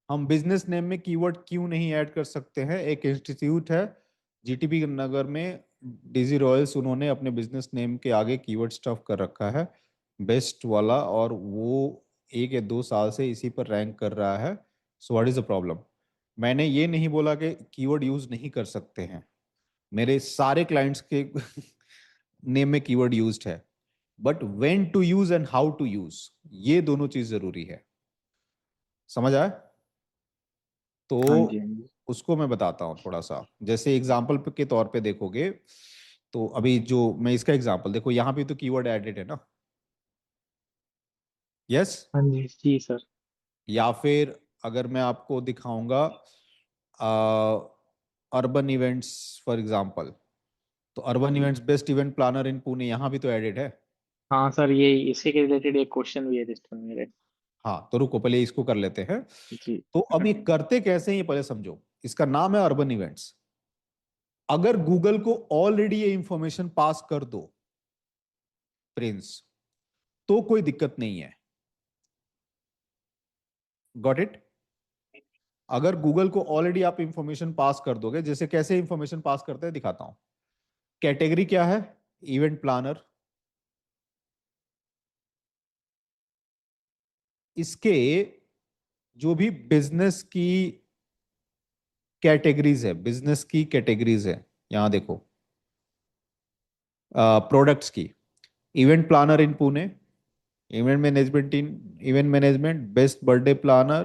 हम business name में keyword क्यों नहीं ऐड कर सकते हैं? एक इंस्टीट्यूट है जीटीबी नगर में, डीजी रॉयल्स, उन्होंने अपने बिजनेस नेम के आगे कीवर्ड स्टफ कर रखा है बेस्ट वाला, और वो 1 या 2 साल से इसी पर रैंक कर रहा है। So what is the problem? मैंने ये नहीं बोला कि कीवर्ड यूज नहीं कर सकते हैं, मेरे सारे क्लाइंट्स के नेम में कीवर्ड यूज्ड है, but when to use and how to use, ये दोनों चीज जरूरी है। समझ आया? तो हाँ जी, हाँ जी। उसको मैं बताता हूँ थोड़ा सा, जैसे एग्जाम्पल के तौर पे देखोगे तो अभी जो मैं इसका एग्जाम्पल देखो, यहाँ पे तो कीवर्ड एडेड है ना? यस। हाँ जी जी सर। या फिर अगर मैं आपको दिखाऊंगा अर्बन इवेंट्स फॉर एग्जाम्पल, तो urban events best event planner in Pune, यहाँ भी तो एडेड है। हाँ सर, ये इसी के रिलेटेड एक क्वेश्चन भी है लिस्ट में मेरे। हाँ, तो रुको पहले इसको कर लेते हैं। जी। तो अब ये करते कैसे हैं ये पहले समझो। इसका नाम है अर्बन इवेंट्स। अगर गूगल को ऑलरेडी ये इंफॉर्मेशन पास कर दो प्रिंस, तो कोई दिक्कत नहीं है। Got it? अगर गूगल को ऑलरेडी आप इंफॉर्मेशन पास कर दोगे, जैसे कैसे इंफॉर्मेशन पास करते हैं दिखाता हूं। कैटेगरी क्या है? Event planner. इसके जो भी बिजनेस की कैटेगरीज है, बिजनेस की कैटेगरीज है, यहां देखो, प्रोडक्ट्स की, event planner in Pune, event management in, event management, best birthday planner.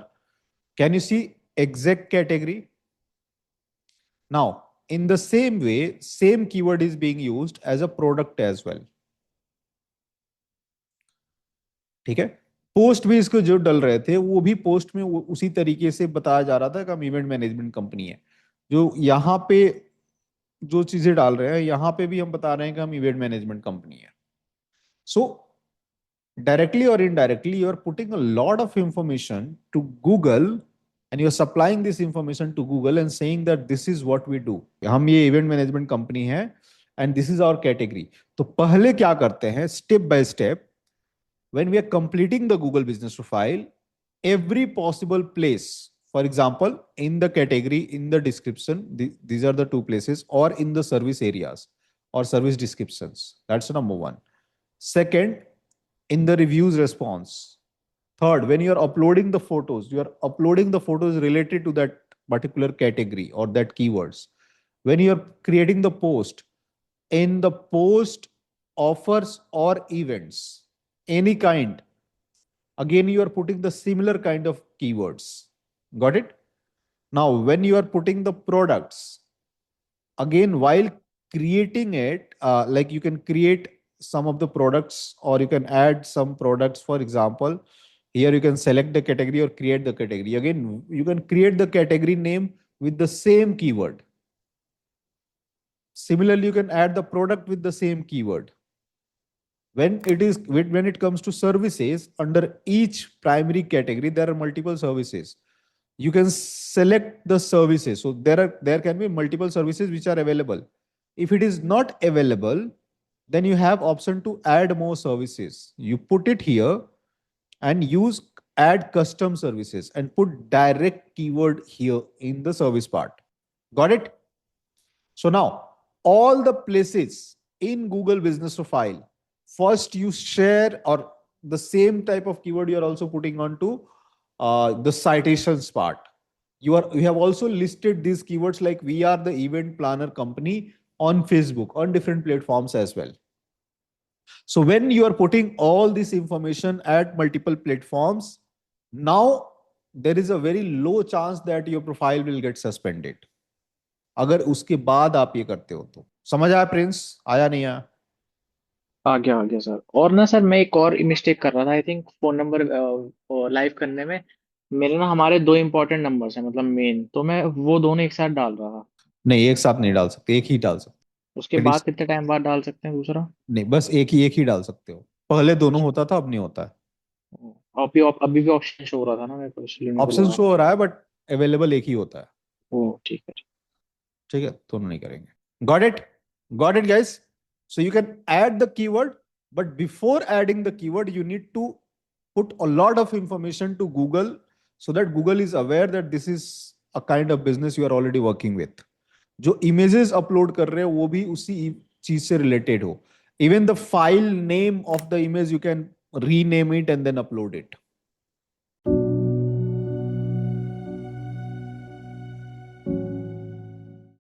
Can you see exact category? Now, in the same way, same keyword is being used as a product as well. ठीक है? Post भी इसको जो डल रहे थे, वो भी post में उसी तरीके से बताया जा रहा था कि हम इवेंट मैनेजमेंट कंपनी है। जो यहाँ पे जो चीजें डाल रहे हैं, यहाँ पे भी हम बता रहे हैं कि हम इवेंट मैनेजमेंट कंपनी है। सो directly or indirectly, you are putting a lot of information to Google, and you're supplying this information to Google and saying that this is what we do. हम ये इवेंट मैनेजमेंट कंपनी है and this is our category. तो पहले क्या करते हैं, step by step, when we are completing the Google business profile, every possible place, for example, in the category, in the description, these are the two places, or in the service areas or service descriptions. That's number one. Second, in the reviews response. Third, when you are uploading the photos, you are uploading the photos related to that particular category or that keywords. When you are creating the post, in the post, offers or events, any kind, again you are putting the similar kind of keywords. Got it? Now, when you are putting the products, again, while creating it, like you can create some of the products or you can add some products. For example, here you can select the category or create the category. Again, you can create the category name with the same keyword. Similarly, you can add the product with the same keyword. When it comes to services, under each primary category there are multiple services. You can select the services, so there can be multiple services which are available. If it is not available, then you have option to add more services. You put it here and use add custom services and put direct keyword here in the service part. Got it? So now all the places in Google business profile, first you share, or the same type of keyword you are also putting onto the citations part. You have also listed these keywords, like we are the event planner company, on Facebook, on different platforms as well. So when you are putting all this information at multiple platforms, now there is a very low chance that your profile will get suspended, अगर उसके बाद आप ये करते हो तो। समझ आया प्रिंस? आया नहीं आया? आ गया सर। और ना सर, मैं एक और मिस्टेक कर रहा था, I think phone number live करने में। मेरे ना हमारे दो इंपॉर्टेंट नंबर्स हैं, मतलब मेन, तो मैं वो दोनों एक साथ डाल रहा था। नहीं, एक साथ नहीं डाल सकते, एक ही डाल सकते। उसके बाद कितने टाइम बाद डाल सकते हैं दूसरा? नहीं, बस एक ही डाल सकते हो। पहले दोनों होता था, अब नहीं होता है। अभी भी ऑप्शन शो हो रहा था ना मेरे को, इसलिए मेरे को ऑप्शन लगा। शो हो रहा है बट अवेलेबल एक ही होता है। ओ ठीक है। ठीक है, दोनों नहीं करेंगे। Got it? Got it guys? So you can add the keyword, but before adding the keyword you need to put a lot of information to Google so that Google is aware that this is a kind of business you are already working with. जो images upload कर रहे हो वो भी उसी चीज से related हो. Even the file name of the image you can rename it and then upload it.